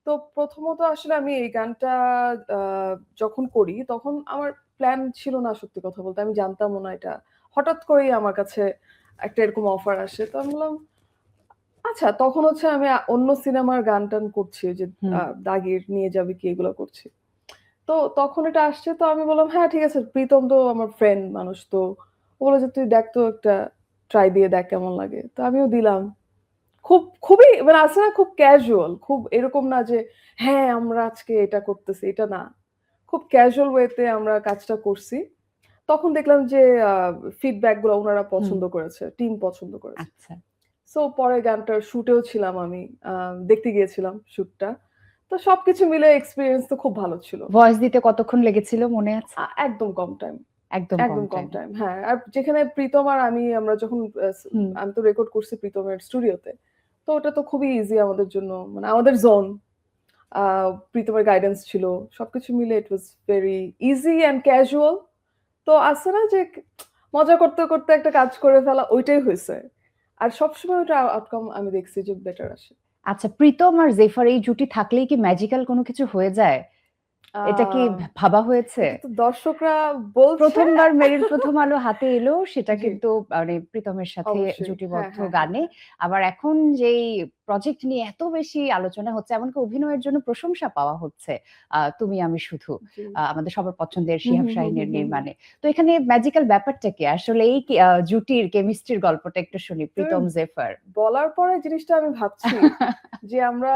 তো প্রথমত আসলে আমি এই গানটা আ যখন করি তখন আমার প্ল্যান ছিল না সত্যি কথা বলতে। আমি জানতামও না এটা। হঠাৎ করেই আমার কাছে একটা এরকম অফার আসে। তো আমি বললাম আচ্ছা তখন হচ্ছে আমি অন্য সিনেমার গান-টান করছি ওই যে হুম। 'দাগির', 'নিয়ে যাবি কি' এগুলো করছি। তো তখন এটা আসছে তো আমি বললাম, "হ্যাঁ, ঠিক আছে।" প্রীতম তো আমার ফ্রেন্ড মানুষ তো। ও বলল যে, "তুই দেখ তো একটা ট্রাই দিয়ে দেখ কেমন লাগে।" তো আমিও দিলাম। খুবই মানে আছে না খুব ক্যাজুয়াল, খুব এরকম না যে, "হ্যাঁ, আমরা আজকে এটা করতেছি।" এটা না। খুব ক্যাজুয়াল ওয়েতে আমরা কাজটা করছি। তখন দেখলাম যে ফিডব্যাক গুলো উনারা হুম। পছন্দ করেছে। টিম পছন্দ করেছে। আচ্ছা। সো পরে গানটার শুটেও ছিলাম আমি। আ দেখতে গিয়েছিলাম শুটটা। তো সবকিছু মিলে এক্সপেরিয়েন্স তো খুব ভালো ছিল। ভয়েস দিতে কতক্ষণ লেগেছিল মনে আছে? একদম কম টাইম। একদম কম একদম কম টাইম। টাইম। হ্যাঁ, আর যেখানে প্রীতম আর আমরা যখন হুম। আমি তো রেকর্ড করছি প্রীতমের স্টুডিওতে। তো ওটা তো খুবই ইজি আমাদের জন্য। মানে আমাদের জোন। আ প্রীতমের গাইডেন্স ছিল। সবকিছু মিলে it was very easy and casual. তো আছে না যে মজা করতে, করতে একটা কাজ করে ফেলা ওইটাই হইছে। আর সবসময় ওটার আউটকাম আমি দেখছি যে বেটার আসে। আচ্ছা, প্রীতম আর জেফার এই জুটি থাকলেই কি ম্যাজিক্যাল কোনো কিছু হয়ে যায়? আ এটা কি ভাবা হয়েছে? এটা তো দর্শকরা বলছে। ১ম বার মেরিল প্রথম আলো হাতে এলো সেটা জি, কিন্তু মানে প্রীতমের সাথে অবশ্যই। হ্যাঁ, জুটিবদ্ধ হ্যাঁ, হ্যাঁ, গানে। হ্যাঁ। আবার এখন যেই প্রজেক্ট নিয়ে এত বেশি আলোচনা হচ্ছে, এমনকি অভিনয়ের জন্য প্রশংসা পাওয়া হচ্ছে। 'তুমি আমি শুধু' জি। আমাদের সবার পছন্দের হুম, শিহাব হুম, হুম, হুম, শাহীনের হুম, হুম। নির্মাণে। তো এখানে ম্যাজিক্যাল ব্যাপারটা কি? আসলে এই কি জুটির কেমিস্ট্রির গল্পটা একটু শুনি। তুমি প্রীতম জেফার। বলার পরে জিনিসটা আমি ভাবছি যে আমরা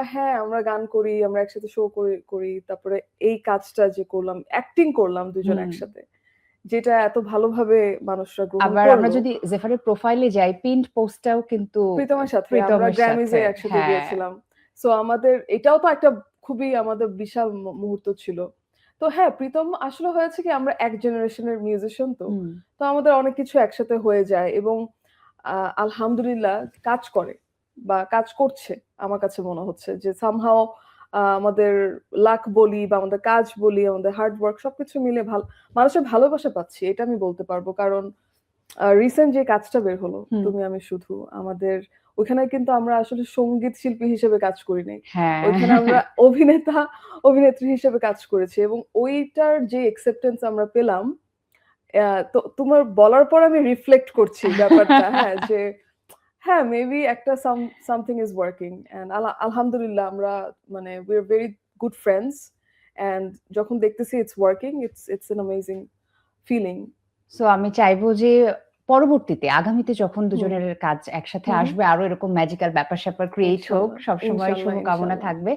গান করি, আমরা একসাথে শো করি। তারপরে এই কাজটা যে করলাম, অ্যাক্টিং করলাম ২ জন হুম। একসাথে। যেটা এত ভালোভাবে মানুষরা গ্রহণ আবার আমরা করল। যদি জেফারের প্রোফাইলে যাই, পিন্ড পোস্টটাও কিন্তু প্রীতমের সাথে আমরা প্রীতমের গ্র্যামিজ সাথে। এ একসাথে হ্যাঁ। গিয়েছিলাম। সো আমাদের এটাও তো একটা খুবই আমাদের বিশাল মুহূর্ত ছিল। তো হ্যাঁ, প্রীতম আসলে হয়েছে কি আমরা এক জেনারেশনের মিউজিশিয়ান তো। হুম। তো আমাদের অনেক কিছু একসাথে হয়ে যায় এবং আলহামদুলিল্লাহ কাজ করে বা কাজ করছে। আমার কাছে মনে হচ্ছে যে সামহাউ আমাদের লাক বলি বা আমাদের কাজ বলি, আমাদের হার্ড ওয়ার্ক সবকিছু মিলে মানুষের ভালোবাসা পাচ্ছি। এটা আমি বলতে পারব। কারণ রিসেন্ট যে কাজটা বের হলো, হুম। 'তুমি আমি শুধু' আমাদের ওইখানে কিন্তু আমরা আসলে সঙ্গীত শিল্পী হিসেবে কাজ করি নাই। হ্যাঁ। ওইখানে আমরা অভিনেতা, অভিনেত্রী হিসেবে কাজ করেছি এবং ওইটার যে অ্যাকসেপ্টেন্স আমরা পেলাম, তো তোমার বলার পর আমি রিফ্লেক্ট করছি ব্যাপারটা, হ্যাঁ? যে হ্যাঁ, মেবি একটা সামথিং ইস ওয়ার্কিং অ্যান্ড আলহামদুলিল্লাহ আমরা মানে we are very good friends and যখন দেখতেছি it's working, it's an amazing feeling. So আমি চাইবো যে পরবর্তীতে আগামীতে যখন হুম, দুজনের কাজ একসাথে হু, হু। আসবে আরো এরকম ম্যাজিক্যাল ব্যাপার-স্যাপার ক্রিয়েট হোক। ইনশাআল্লাহ, সবসময় ইনশাআল্লাহ, শুভকামনা ইনশাআল্লাহ। থাকবে।